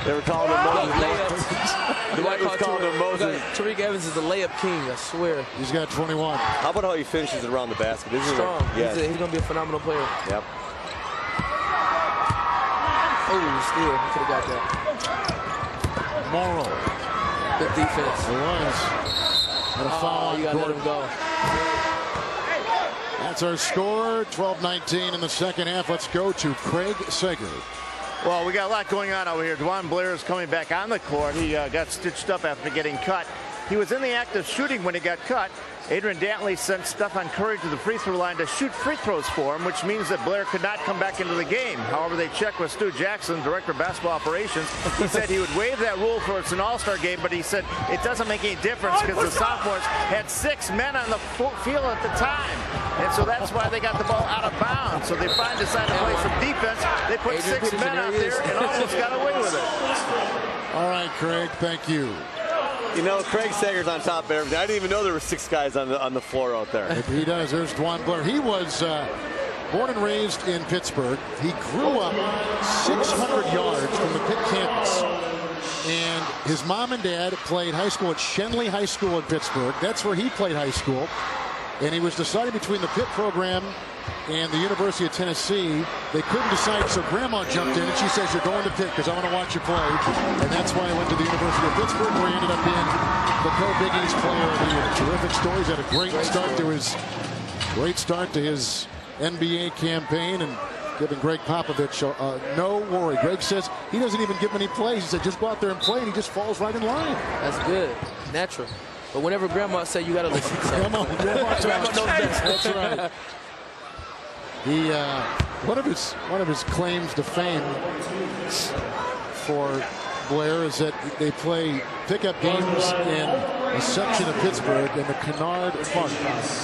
They were calling him Moses. The White was calling him Moses. Tariq Evans is the layup king, I swear. He's got 21. How about how he finishes around the basket? He's strong. Yes. He's going to be a phenomenal player. Yep. Oh, steal. He could have got that. Morrow. Good defense. It was. And a foul. You got to let him go. That's our score. 12-19 in the second half. Let's go to Craig Sager. Well, we got a lot going on over here. DeJuan Blair is coming back on the court. He got stitched up after getting cut. He was in the act of shooting when he got cut. Adrian Dantley sent Stephen Curry to the free throw line to shoot free throws for him, which means that Blair could not come back into the game. However, they checked with Stu Jackson, director of basketball operations. He said he would waive that rule for it's an all-star game, but he said it doesn't make any difference because the sophomores had 6 men on the field at the time. And so that's why they got the ball out of bounds. So they finally decided to play some defense. They put 6 men out there and almost got away with it. All right, Craig, thank you. You know, Craig Sager's on top of everything. I didn't even know there were 6 guys on the floor out there. He does. There's DeJuan Blair. He was born and raised in Pittsburgh. He grew up 600 yards from the Pitt campus. And his mom and dad played high school at Shenley High School in Pittsburgh. That's where he played high school. And he was deciding between the Pitt program and the University of Tennessee. They couldn't decide, so Grandma jumped in and she says, "You're going to Pitt because I want to watch you play." And that's why I went to the University of Pittsburgh, where he ended up being the co-Big East Player of the Year. Terrific stories. Had a great start to his NBA campaign, and giving Greg Popovich no worry. Greg says he doesn't even give many plays. He said just go out there and play, and he just falls right in line. That's good, natural. But whenever Grandma say, you got to listen. Grandma knows best. That's right. He one of his claims to fame for Blair is that they play pickup games in a section of Pittsburgh in the Kennard Park,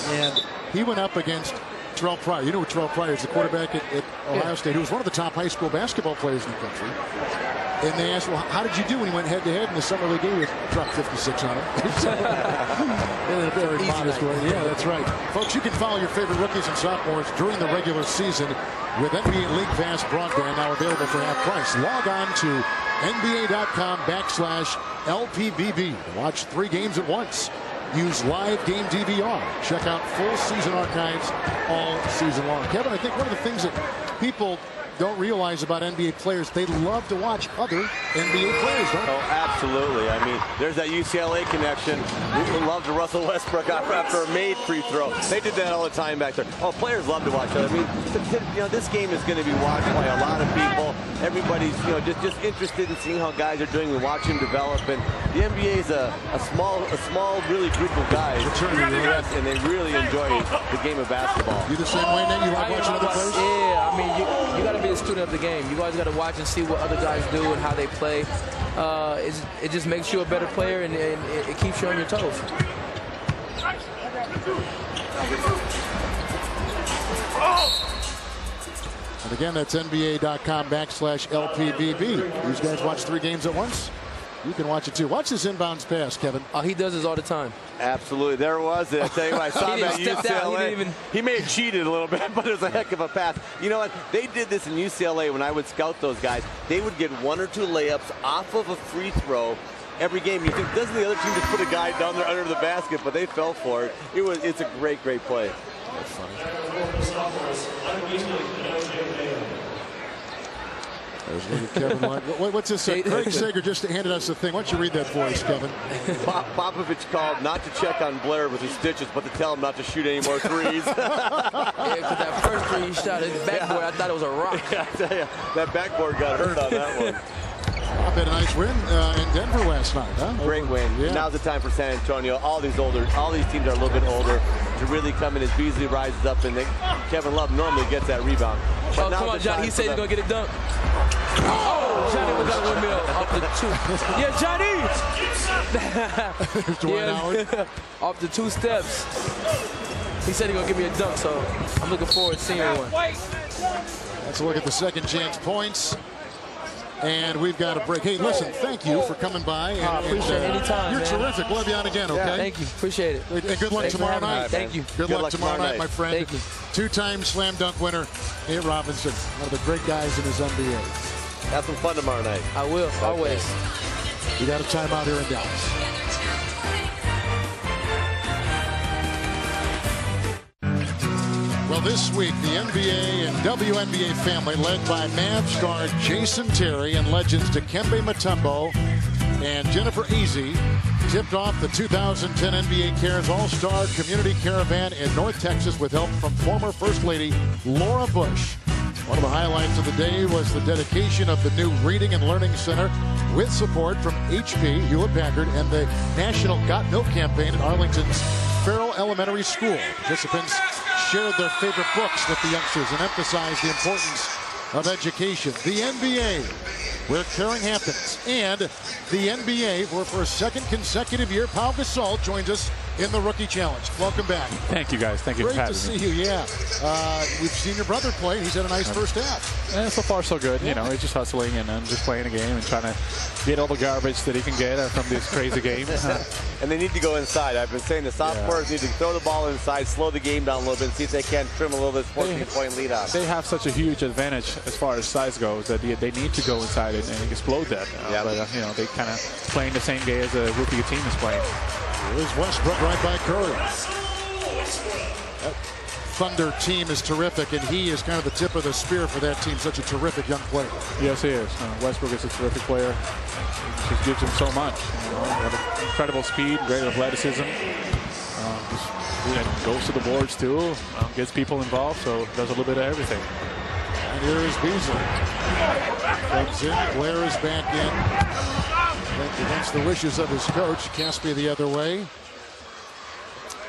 and he went up against Terrell Pryor. You know Terrell Pryor is the quarterback at Ohio State, who was one of the top high school basketball players in the country. And they asked, well, how did you do when you went head-to-head in the summer league game? He dropped 56 on him. In a very modest way. Yeah, that's right. Folks, you can follow your favorite rookies and sophomores during the regular season with NBA League Pass broadband, now available for half price. Log on to NBA.com/LPBB to watch 3 games at once. Use live game DVR. Check out full season archives all season long. Kevin, I think one of the things that people don't realize about NBA players, they love to watch other NBA players, don't they? Oh, absolutely. I mean, there's that UCLA connection. We love to Russell Westbrook after a made free throw. They did that all the time back there. Oh, players love to watch that. I mean, this game is going to be watched by a lot of people. Everybody's, just interested in seeing how guys are doing and watching them develop. And the NBA is a small, really group of guys. And they really enjoy the game of basketball. You the same way, Nate? You like watching other players? Yeah, I mean, you got to be a student of the game. You always got to watch and see what other guys do and how they play. It just makes you a better player, and it keeps you on your toes. And again, that's NBA.com/LPBB. These guys watch 3 games at once. You can watch it too. Watch this inbounds pass, Kevin. He does this all the time. Absolutely. There was it. I tell you what, I saw him at UCLA. He may have cheated a little bit, but it was a heck of a pass. You know what? They did this in UCLA when I would scout those guys. They would get 1 or 2 layups off of a free throw every game. You think, doesn't the other team just put a guy down there under the basket? But they fell for it. It's a great play. That's funny. Kevin, what's this? Craig Sager just handed us the thing. Why don't you read that for us, Kevin? Popovich called not to check on Blair with his stitches, but to tell him not to shoot any more threes. Yeah, that first 3 he shot at the backboard, I thought it was a rock. Yeah, I tell you, that backboard got hurt on that one. I bet a nice win in Denver last night, huh? Great win. Yeah. Now's the time for San Antonio. All these teams are a little bit older to really come in as Beasley rises up, and Kevin Love normally gets that rebound. But come on, Johnny. He said he's going to get a dunk. Oh, Johnny was on 1 mil off the 2. Yeah, Johnny! Yeah. Off the 2 steps. He said he's going to give me a dunk, so I'm looking forward to seeing one. Let's look at the second chance points. And we've got a break. Hey, listen, thank you for coming by. Appreciate it anytime. You're terrific. We'll have you on again, okay? Yeah, thank you. Appreciate it. And good luck tomorrow night. Thank you. Good luck tomorrow night, my friend. Thank you. 2-time slam dunk winner, Nate Robinson, one of the great guys in his NBA. Have some fun tomorrow night. I will, always. We got a timeout here in Dallas. Well, this week, the NBA and WNBA family, led by Mavs star Jason Terry and legends Dikembe Mutombo and Jennifer Easy, tipped off the 2010 NBA Cares All-Star Community Caravan in North Texas with help from former First Lady Laura Bush. One of the highlights of the day was the dedication of the new Reading and Learning Center with support from HP, Hewlett-Packard, and the National Got Milk campaign at Arlington's Farrell Elementary School. Participants shared their favorite books with the youngsters and emphasized the importance of education. The NBA, where caring happens, and the NBA, where for a second consecutive year, Pau Gasol joins us in the Rookie Challenge. Welcome back. Thank you, guys. Thank you for having me. Great to see you, yeah. We've seen your brother play. He's had a nice first half. So far, so good. You know, he's just hustling and just playing a game and trying to get all the garbage that he can get from this crazy game. And they need to go inside. I've been saying the sophomores need to throw the ball inside, slow the game down a little bit, and see if they can trim a little bit 14-point lead out. They have such a huge advantage as far as size goes that they need to go inside and explode that. But, you know, they kind of playing the same game as a rookie team is playing. Here's Westbrook right by Curry. That Thunder team is terrific, and he is kind of the tip of the spear for that team. Such a terrific young player. Yes, he is. Westbrook is a terrific player. He just gives him so much. You know, incredible speed, great athleticism. Goes to the boards too. Gets people involved, so does a little bit of everything. And here is Beasley. Comes in. Blair is back in. Against the wishes of his coach. Caspy the other way.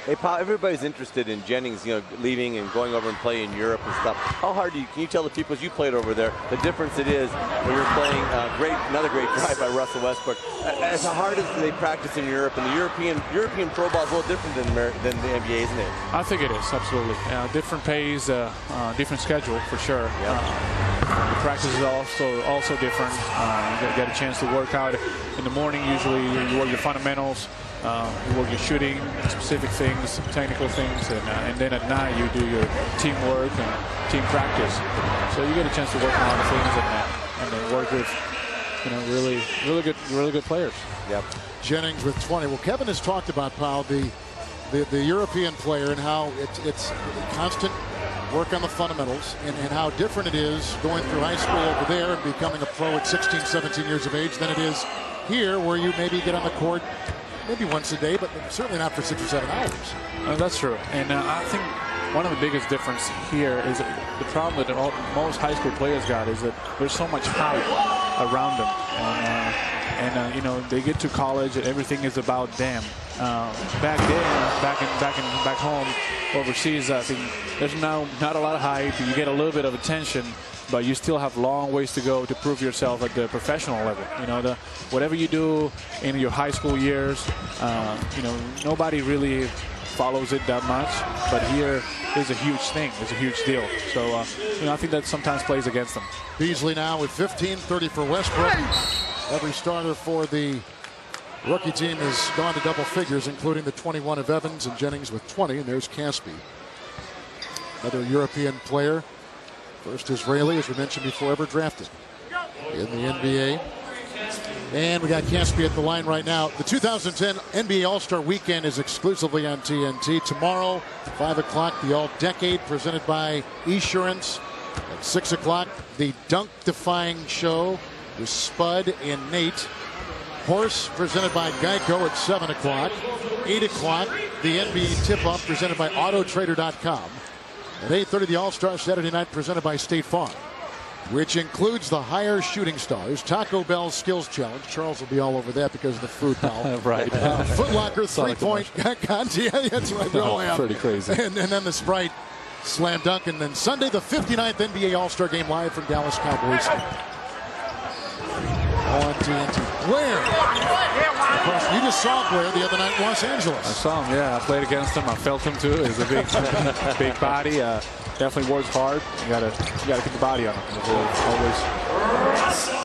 Hey, Pau, everybody's interested in Jennings, you know, leaving and going over and playing in Europe and stuff. How hard can you tell the people, as you played over there, the difference it is when you're playing another great drive by Russell Westbrook. As hard as they practice in Europe, and the European pro ball is a little different than the NBA, isn't it? I think it is, absolutely. Different pace, different schedule for sure. The practice is also different. You get a chance to work out in the morning. Usually you work your fundamentals. You work your shooting, specific things, technical things, and then at night you do your teamwork and team practice. So you get a chance to work on all the things and then work with, you know, really good players. Yep. Jennings with 20. Well, Kevin has talked about, Pau, the European player and how it's constant work on the fundamentals and how different it is going through high school over there and becoming a pro at 16, 17 years of age than it is here, where you maybe get on the court maybe once a day, but certainly not for 6 or 7 hours. That's true. And I think one of the biggest difference here is the problem that most high school players got is that there's so much hype around them. And you know, they get to college and everything is about them. Back home, overseas, I think there's now not a lot of hype. You get a little bit of attention, but you still have long ways to go to prove yourself at the professional level. You know, whatever you do in your high school years, you know, nobody really follows it that much, but here is a huge thing. It's a huge deal. So, you know, I think that sometimes plays against them. Beasley now with 15, 30 for Westbrook. Every starter for the rookie team has gone to double figures, including the 21 of Evans and Jennings with 20. And there's Caspy, another European player. First Israeli, as we mentioned before, ever drafted in the NBA. And we got Caspy at the line right now. The 2010 NBA All-Star Weekend is exclusively on TNT. Tomorrow, 5 o'clock, the All-Decade presented by Esurance. At 6 o'clock, the dunk-defying show with Spud and Nate. Horse presented by Geico at 7 o'clock. 8 o'clock, the NBA tip-off presented by Autotrader.com. At 8:30, the All-Star Saturday Night presented by State Farm, which includes the Higher Shooting Stars, Taco Bell Skills Challenge. Charles will be all over that because of the food, pal. Right. Foot Locker three-point contest. Yeah, that's right. Oh, pretty crazy. And then the Sprite Slam Dunk. And then Sunday, the 59th NBA All-Star Game live from Dallas Cowboys. On TNT. Blair. Of course, you just saw Blair the other night in Los Angeles. I saw him, yeah. I played against him. I felt him, too. He's a big body. Definitely works hard. You gotta keep the body on him. Always.